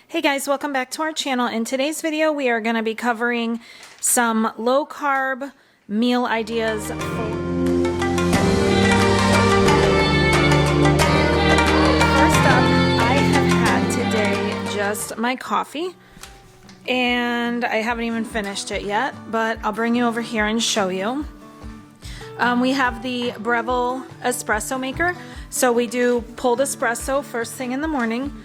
Hey guys, welcome back to our channel. In today's video, we are going to be covering some low carb meal ideas. First up, I have had today just my coffee and I haven't even finished it yet, but I'll bring you over here and show you. We have the Breville espresso maker. So we do pulled espresso first thing in the morning.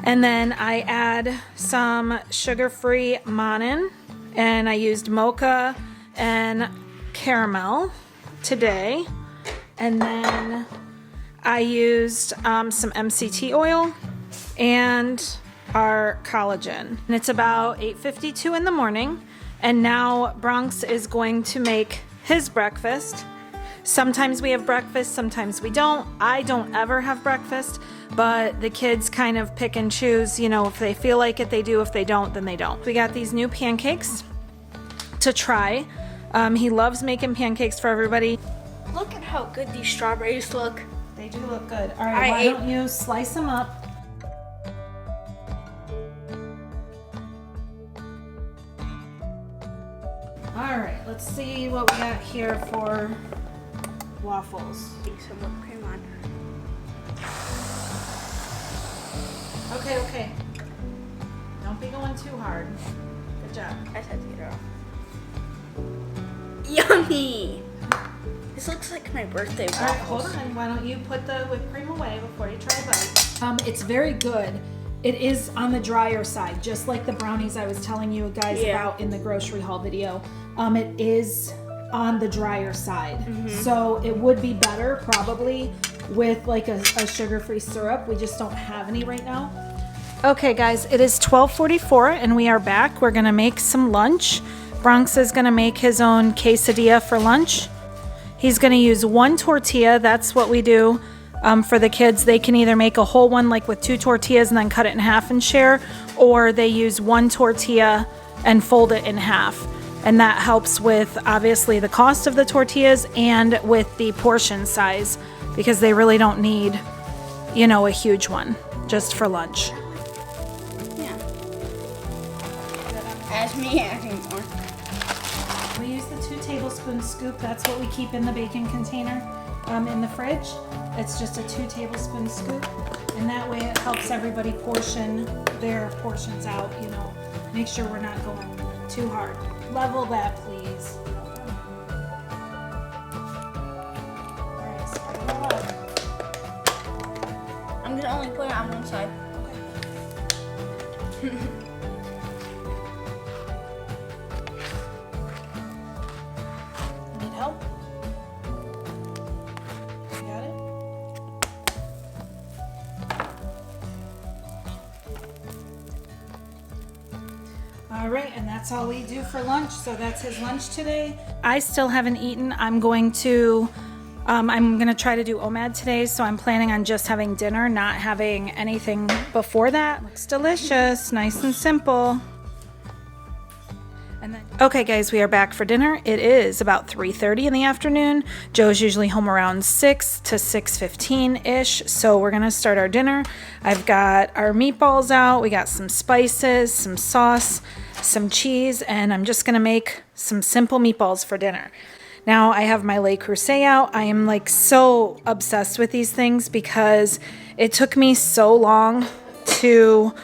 And then I add some sugar-free Monin, and I used mocha and caramel today. And then I used some MCT oil and our collagen. And it's about 8:52 in the morning. And now Bronx is going to make his breakfast. Sometimes we have breakfast, sometimes we don't. I don't ever have breakfast, but the kids kind of pick and choose. You know, if they feel like it, they do. If they don't, then they don't. We got these new pancakes to try. He loves making pancakes for everybody. Look at how good these strawberries look. They do look good. All right, why don't you slice them up? All right, let's see what we got here for waffles. Some whipped cream on. Okay. Don't be going too hard. Good job. I just had to get it off. Yummy! This looks like my birthday waffles. All right, hold on. Why don't you put the whipped cream away before you try a bite? It's very good. It is on the drier side, just like the brownies I was telling you guys about in the grocery haul video. It is on the drier side. So it would be better probably with like a sugar-free syrup. We just don't have any right now. Okay guys, it is 12:44 and we are back. We're gonna make some lunch. Bronx is gonna make his own quesadilla for lunch. He's gonna use one tortilla. That's what we do for the kids. They can either make a whole one like with 2 tortillas and then cut it in half and share, or they use 1 tortilla and fold it in half. And that helps with obviously the cost of the tortillas and with the portion size, because they really don't need, you know, a huge one just for lunch. Yeah. As me acting more. We use the 2 tablespoon scoop. That's what we keep in the baking container in the fridge. It's just a 2 tablespoon scoop. And that way it helps everybody portion their portions out, you know, make sure we're not going too hard. Level that, please. Alright, spread it all out. I'm gonna only put it on one side. Need help? You got it? All right, and that's all we do for lunch. So that's his lunch today. I still haven't eaten. I'm going to try to do OMAD today. So I'm planning on just having dinner, not having anything before that. Looks delicious, nice and simple. Okay guys, we are back for dinner. It is about 3:30 in the afternoon. Joe's usually home around 6 to 6:15-ish. So we're gonna start our dinner. I've got our meatballs out. We got some spices, some sauce, some cheese, and I'm just gonna make some simple meatballs for dinner. Now I have my Le Creuset out. I am like so obsessed with these things because it took me so long to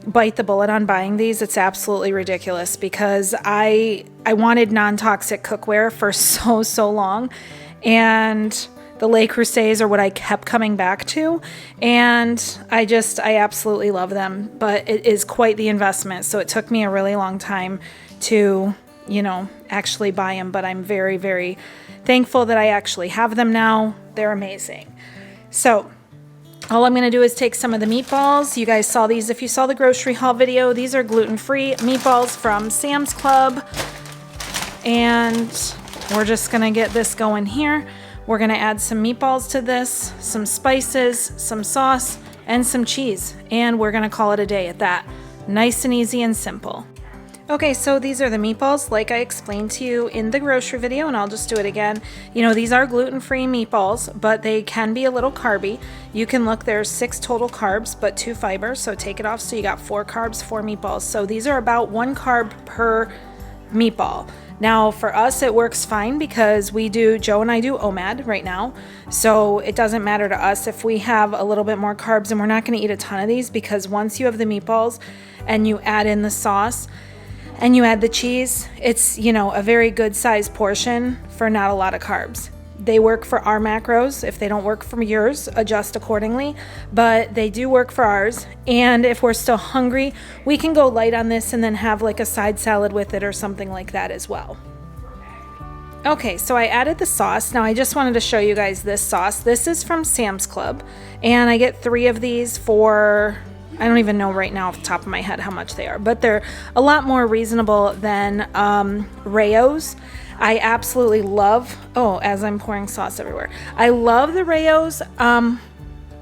bite the bullet on buying these. It's absolutely ridiculous because I wanted non-toxic cookware for so long, and the Le Creusets are what I kept coming back to, and I absolutely love them, but it is quite the investment. So it took me a really long time to, you know, actually buy them, but I'm very, very thankful that I actually have them now. They're amazing. So all I'm going to do is take some of the meatballs. You guys saw these if you saw the grocery haul video. These are gluten-free meatballs from Sam's Club. And we're just going to get this going here. We're going to add some meatballs to this, some spices, some sauce, and some cheese. And we're going to call it a day at that. Nice and easy and simple. Okay, so these are the meatballs like I explained to you in the grocery video, and I'll just do it again. You know, these are gluten-free meatballs, but they can be a little carby. You can look, there's 6 total carbs, but 2 fibers, so take it off. So you got 4 carbs, 4 meatballs. So these are about 1 carb per meatball. Now for us it works fine because Joe and I do OMAD right now, so it doesn't matter to us if we have a little bit more carbs, and we're not going to eat a ton of these because once you have the meatballs and you add in the sauce and you add the cheese, it's, you know, a very good size portion for not a lot of carbs. They work for our macros. If they don't work for yours, adjust accordingly, but they do work for ours. And if we're still hungry, we can go light on this and then have like a side salad with it or something like that as well. Okay, so I added the sauce. Now I just wanted to show you guys this sauce. This is from Sam's Club, and I get 3 of these for, I don't even know right now off the top of my head how much they are, but they're a lot more reasonable than Rayo's. I absolutely love, as I'm pouring sauce everywhere, I love the Rayo's,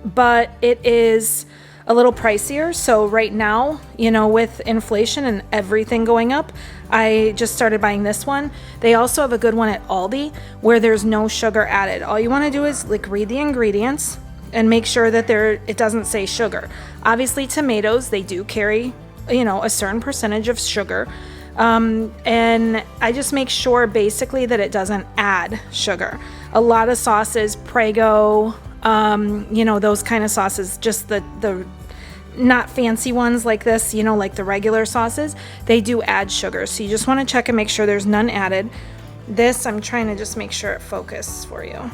but it is a little pricier. So right now, you know, with inflation and everything going up, I just started buying this one. They also have a good one at Aldi where there's no sugar added. All you want to do is like read the ingredients and make sure that it doesn't say sugar. Obviously tomatoes, they do carry, you know, a certain percentage of sugar. And I just make sure basically that it doesn't add sugar. A lot of sauces, Prego, you know, those kind of sauces, just the not fancy ones like this, you know, like the regular sauces, they do add sugar. So you just want to check and make sure there's none added. This, I'm trying to just make sure it focuses for you.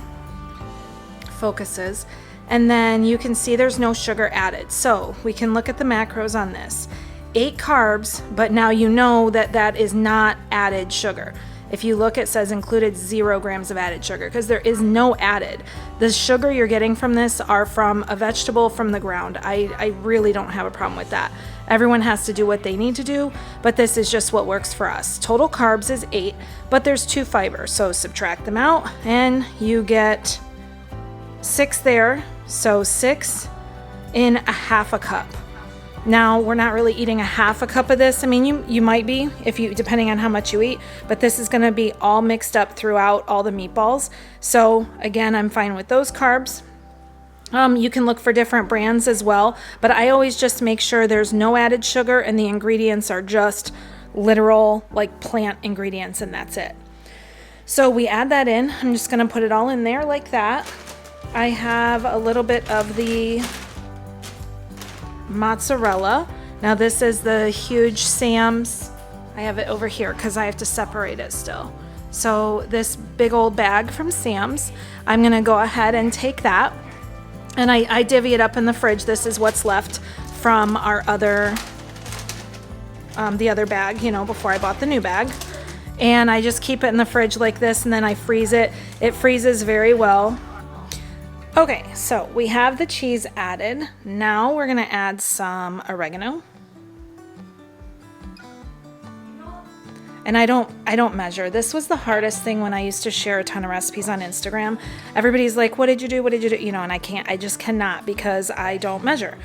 Focuses. And then you can see there's no sugar added. So we can look at the macros on this. 8 carbs, but now you know that that is not added sugar. If you look, it says included 0 grams of added sugar because there is no added. The sugar you're getting from this are from a vegetable from the ground. I really don't have a problem with that. Everyone has to do what they need to do, but this is just what works for us. Total carbs is 8, but there's 2 fibers, so subtract them out and you get 6 there. So 6 in a half a cup. Now, we're not really eating a half a cup of this. I mean, you might be, depending on how much you eat, but this is going to be all mixed up throughout all the meatballs. So again, I'm fine with those carbs. You can look for different brands as well, but I always just make sure there's no added sugar and the ingredients are just literal, like plant ingredients, and that's it. So we add that in. I'm just going to put it all in there like that. I have a little bit of the mozzarella. Now this is the huge Sam's. I have it over here because I have to separate it still. So this big old bag from Sam's, I'm gonna go ahead and take that, and I divvy it up in the fridge. This is what's left from our other the other bag, you know, before I bought the new bag. And I just keep it in the fridge like this, and then I freeze it. It freezes very well. Okay, so we have the cheese added. Now we're gonna add some oregano. And I don't measure. This was the hardest thing when I used to share a ton of recipes on Instagram. Everybody's like, what did you do? What did you do? You know, and I just cannot because I don't measure.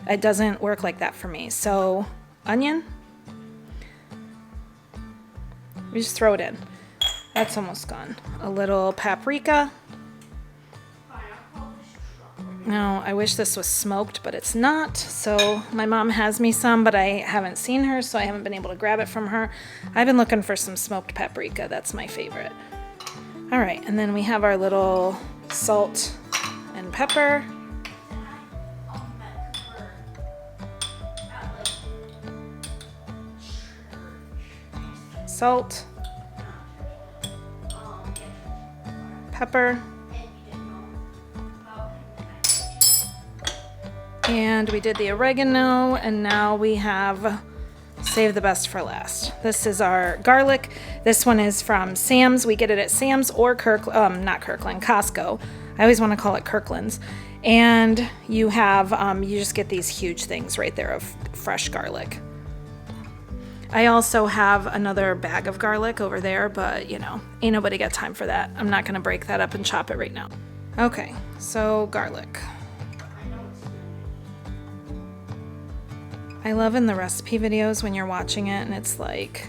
It doesn't work like that for me. So, onion. We just throw it in. That's almost gone. A little paprika. No, I wish this was smoked, but it's not. So my mom has me some, but I haven't seen her, so I haven't been able to grab it from her. I've been looking for some smoked paprika. That's my favorite. All right, and then we have our little salt and pepper. Salt, pepper, and we did the oregano, and now we have save the best for last. This is our garlic. This one is from Sam's. We get it at Sam's or Costco. I always want to call it Kirkland's. And you have, you just get these huge things right there of fresh garlic. I also have another bag of garlic over there, but you know, ain't nobody got time for that. I'm not gonna break that up and chop it right now. Okay, so garlic. I love in the recipe videos when you're watching it and it's like,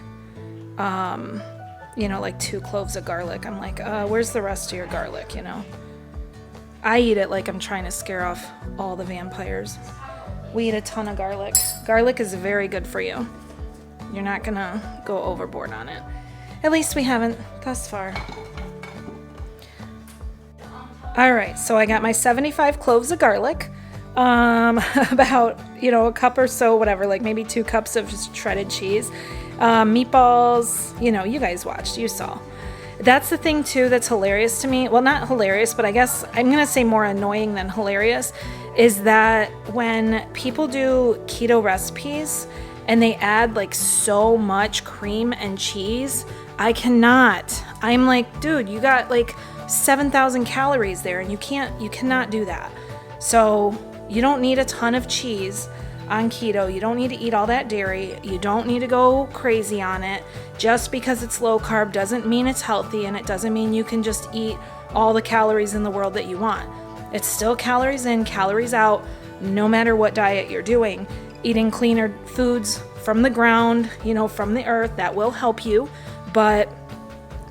you know, like 2 cloves of garlic. I'm like, where's the rest of your garlic, you know? I eat it like I'm trying to scare off all the vampires. We eat a ton of garlic. Garlic is very good for you. You're not gonna go overboard on it. At least we haven't thus far. All right, so I got my 75 cloves of garlic. About, you know, a cup or so, whatever, like maybe 2 cups of shredded cheese. Meatballs, you know, you guys watched, you saw. That's the thing too that's hilarious to me. Well, not hilarious, but I guess I'm gonna say more annoying than hilarious, is that when people do keto recipes and they add like so much cream and cheese, I cannot. I'm like, dude, you got like 7,000 calories there and you cannot do that. So you don't need a ton of cheese on keto. You don't need to eat all that dairy. You don't need to go crazy on it. Just because it's low carb doesn't mean it's healthy, and it doesn't mean you can just eat all the calories in the world that you want. It's still calories in, calories out, no matter what diet you're doing. Eating cleaner foods from the ground, you know, from the earth, that will help you, but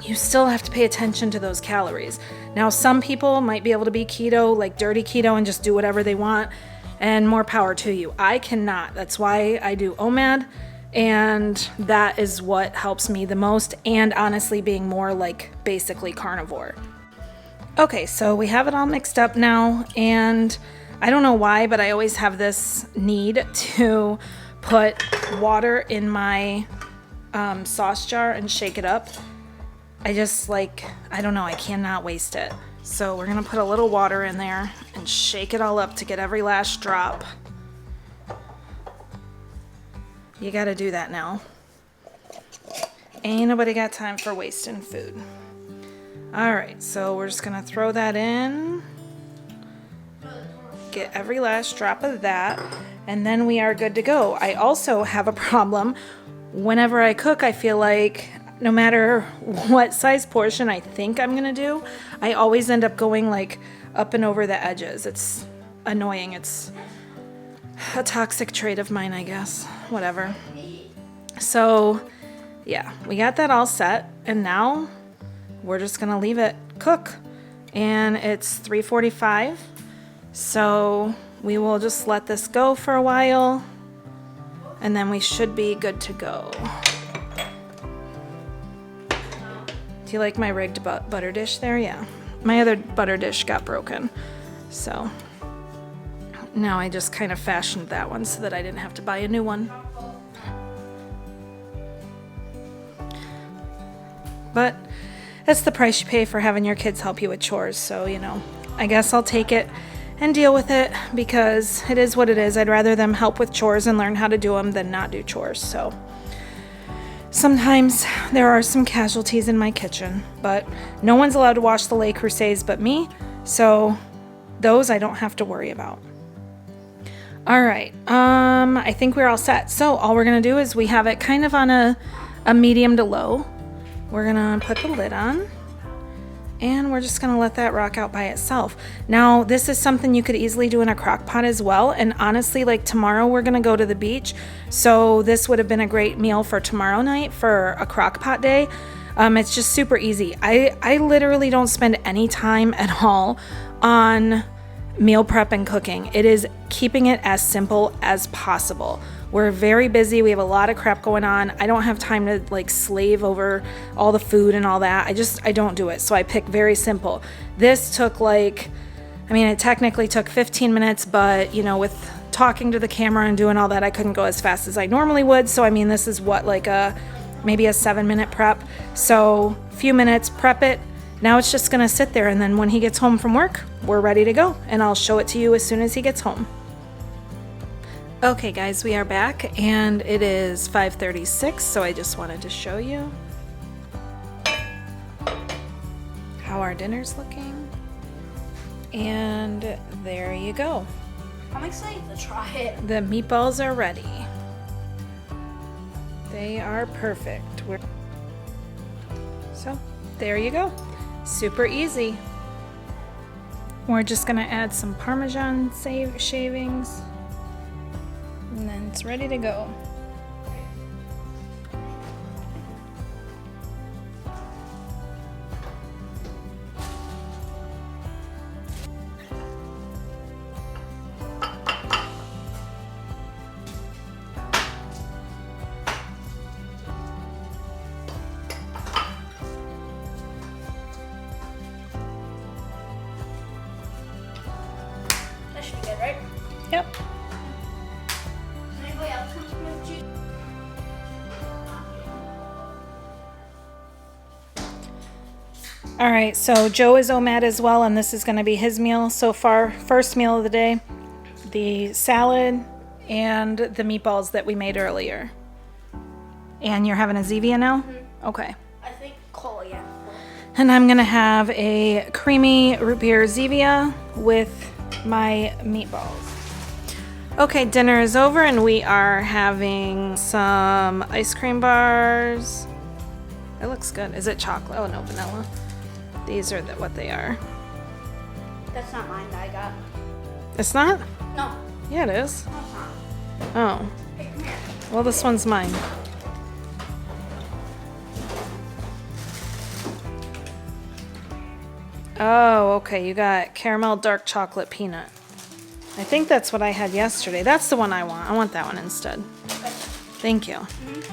you still have to pay attention to those calories. Now, some people might be able to be keto, like dirty keto, and just do whatever they want, and more power to you. I cannot. That's why I do OMAD, and that is what helps me the most, and honestly being more like basically carnivore. Okay, so we have it all mixed up now, and I don't know why, but I always have this need to put water in my sauce jar and shake it up. I just like, I don't know, I cannot waste it. So we're gonna put a little water in there and shake it all up to get every last drop. You gotta do that now. Ain't nobody got time for wasting food. All right, so we're just gonna throw that in. Get every last drop of that, and then we are good to go. I also have a problem. Whenever I cook, I feel like no matter what size portion I think I'm gonna do, I always end up going like up and over the edges. It's annoying. It's a toxic trait of mine, I guess. Whatever. So yeah, we got that all set, and now we're just gonna leave it cook. And it's 3:45, so we will just let this go for a while, and then we should be good to go. Do you like my rigged butter dish there? Yeah. My other butter dish got broken. So now I just kind of fashioned that one so that I didn't have to buy a new one. But that's the price you pay for having your kids help you with chores. So, you know, I guess I'll take it and deal with it because it is what it is. I'd rather them help with chores and learn how to do them than not do chores. So sometimes there are some casualties in my kitchen, but no one's allowed to wash the Le Creuset but me, so those I don't have to worry about. All right, I think we're all set. So all we're gonna do is we have it kind of on a medium to low. We're gonna put the lid on, and we're just gonna let that rock out by itself. Now, this is something you could easily do in a crock pot as well, and honestly, like tomorrow we're gonna go to the beach, so this would have been a great meal for tomorrow night for a crock pot day. It's just super easy. I literally don't spend any time at all on meal prep and cooking. It is keeping it as simple as possible. We're very busy. We have a lot of crap going on. I don't have time to like slave over all the food and all that. I don't do it. So I pick very simple. This took it technically took 15 minutes, but you know, with talking to the camera and doing all that, I couldn't go as fast as I normally would. So I mean, this is maybe a 7-minute prep. So a few minutes, prep it. Now it's just gonna sit there, and then when he gets home from work, we're ready to go, and I'll show it to you as soon as he gets home. Okay guys, we are back, and it is 5:36, so I just wanted to show you how our dinner's looking. And there you go. I'm excited to try it. The meatballs are ready. They are perfect. So there you go. Super easy. We're just gonna add some Parmesan shavings. And then it's ready to go. That should be good, right? Yep. Anybody else want some juice? All right, so Joe is OMAD as well, and this is going to be his meal so far. First meal of the day, the salad and the meatballs that we made earlier. And you're having a Zevia now? Okay. I think cola, yeah. And I'm going to have a creamy root beer Zevia with my meatballs. Okay, dinner is over and we are having some ice cream bars. It looks good. Is it chocolate? Oh, no, vanilla. These are what they are. That's not mine that I got. It's not? No, Yeah, it is. no, it's not. Oh. Hey, come here. Well, this one's mine. Oh, okay. You got caramel dark chocolate peanut. I think that's what I had yesterday. That's the one I want. I want that one instead. Okay. Thank you. Mm-hmm.